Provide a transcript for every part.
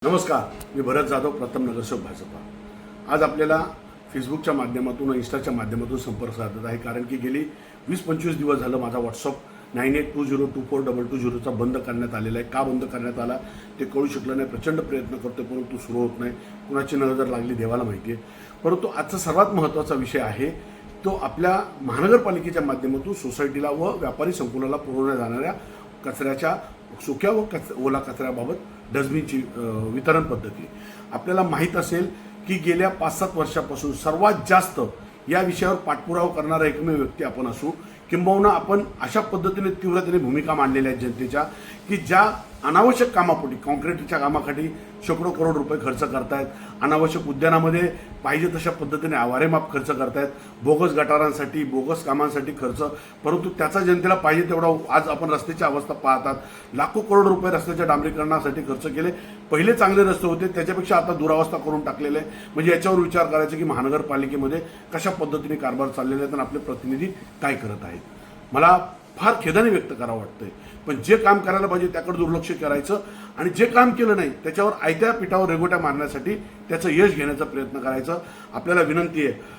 नमस्कार, मी भरत जाधव, प्रथम नगरसेवक भाजपा। आज आपल्याला फेसबुकच्या माध्यमातून, इंस्टाच्या माध्यमातून संपर्क साधत आहे, कारण की गेली 20-25 दिवस झालं माझा व्हॉट्सअप 9820242220 बंद करण्यात आलेला आहे। का बंद करण्यात आला ते कळू शकलं नाही। प्रचंड प्रयत्न करतो परंतु सुरू होत नाही। कुणाची नजर लागली देवाला माहिती आहे। परंतु आजचा सर्वात महत्त्वाचा विषय आहे तो आपल्या महानगरपालिकेच्या माध्यमातून सोसायटीला व व्यापारी संकुलाला पुरवण्यात जाणाऱ्या कचऱ्याच्या सुक्या व ओला कचऱ्याबाबत डस्टबिनची वितरण पद्धती। आपल्याला माहीत असेल की गेल्या 5-7 वर्षापासून सर्वात जास्त या विषयावर पाठपुरावा करणारा एकमेव व्यक्ती आपण असू, किंबहुना आपण अशा पद्धतीने तीव्रतेने भूमिका मांडलेल्या आहेत जनतेच्या की ज्या अनावश्यक कामापोटी, कॉन्क्रीटच्या कामासाठी शेकडो करोड रुपये खर्च करतायत, अनावश्यक उद्यानामध्ये पाहिजे तशा पद्धतीने आवारेमाप खर्च करतायत, बोगस गटारांसाठी, बोगस कामांसाठी खर्च, परंतु त्याचा जनतेला पाहिजे तेवढा आज आपण रस्त्याची अवस्था पाहतात। लाखो करोड रुपये रस्त्याच्या डांबरीकरणासाठी खर्च केले। पहिले चांगले रस्ते होते, त्याच्यापेक्षा आता दुरावस्था करून टाकलेले आहे। म्हणजे याच्यावर विचार करायचा की महानगरपालिकेमध्ये कशा पद्धतीने कारभार चाललेले आहेत आणि आपले प्रतिनिधी काय करत आहेत। मला फार खेदाने व्यक्त करावं वाटतंय, पण जे काम करायला पाहिजे त्याकडे दुर्लक्ष करायचं आणि जे काम केलं नाही त्याच्यावर आयत्या पिठावर रेघोट्या मारण्यासाठी त्याचं यश घेण्याचा प्रयत्न करायचं। आपल्याला विनंती आहे,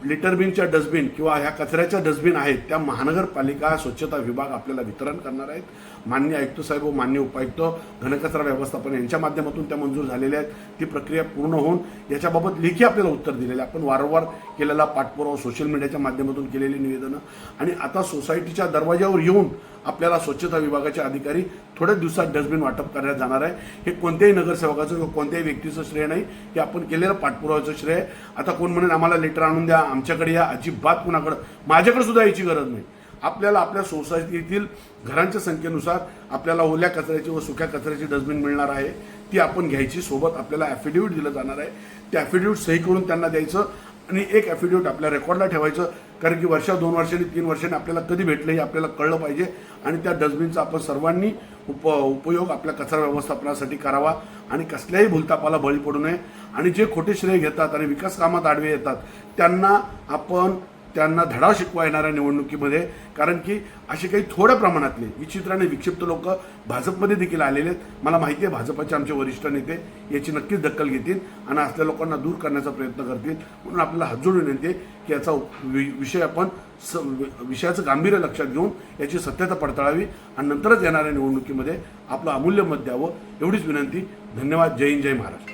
लिटर बिनच्या डस्टबिन किंवा ह्या कचऱ्याच्या डस्टबिन आहेत त्या महानगरपालिका स्वच्छता विभाग आपल्याला वितरण करणार आहेत। माननीय आयुक्त साहेब व माननीय उपायुक्त घनकचरा व्यवस्थापन यांच्या माध्यमातून त्या मंजूर झालेल्या आहेत। ती प्रक्रिया पूर्ण होऊन याच्याबाबत लेखी आपल्याला उत्तर दिलेलं आहे। आपण वारंवार केलेला पाठपुरावा, सोशल मीडियाच्या माध्यमातून केलेली निवेदनं आणि आता सोसायटीच्या दरवाजावर येऊन आपल्याला स्वच्छता विभागाचे अधिकारी थोड्या दिवसात डस्टबिन वाटप करण्यात जाणार आहे। हे कोणत्याही नगरसेवकाचं किंवा कोणत्याही व्यक्तीचं श्रेय नाही, हे आपण केलेलं पाठपुराव्याचं श्रेय। आता कोण म्हणेल आम्हाला लेटर आणून द्या, आमच्याकडे या, अजिबात कुणाकडे, माझ्याकडे सुद्धा याची गरज नाही। आपल्याला आपल्या सोसायटीतील घरांच्या संख्येनुसार आपल्याला ओल्या कचऱ्याची व सुक्या कचऱ्याची डस्टबिन मिळणार आहे, ती आपण घ्यायची। सोबत आपल्याला ॲफिडेव्हिट दिलं जाणार आहे, ते ॲफिडेव्हिट सही करून त्यांना द्यायचं आणि एक ॲफिडेव्हिट आपल्या रेकॉर्डला ठेवायचं, कारण की 2 वर्षांनी 3 वर्षांनी आपल्याला कधी भेटलं हे आपल्याला कळलं पाहिजे। आणि त्या डस्टबिनचा आपण सर्वांनी उपयोग आपल्या कचरा व्यवस्थापनासाठी करावा आणि कसल्याही भूलथापाला बळी पडू नये। आणि जे खोटे श्रेय घेतात आणि विकास कामात आडवे येतात त्यांना धडा शिकवा येणाऱ्या निवडणुकीमध्ये, कारण की असे काही थोड्या प्रमाणातले विचित्राने विक्षिप्त लोक भाजपमध्ये देखील आलेले आहेत। मला माहिती आहे भाजपचे आमचे वरिष्ठ नेते याची नक्कीच दखल घेतील आणि असल्या लोकांना दूर करण्याचा प्रयत्न करतील। म्हणून आपल्याला हात जोडून विनंती की याचा विषय आपण विषयाचं गांभीर्य लक्षात घेऊन याची सत्यता पडताळावी आणि नंतरच येणाऱ्या निवडणुकीमध्ये आपलं अमूल्य मत द्यावं, एवढीच विनंती। धन्यवाद। जय हिंद, जय महाराष्ट्र।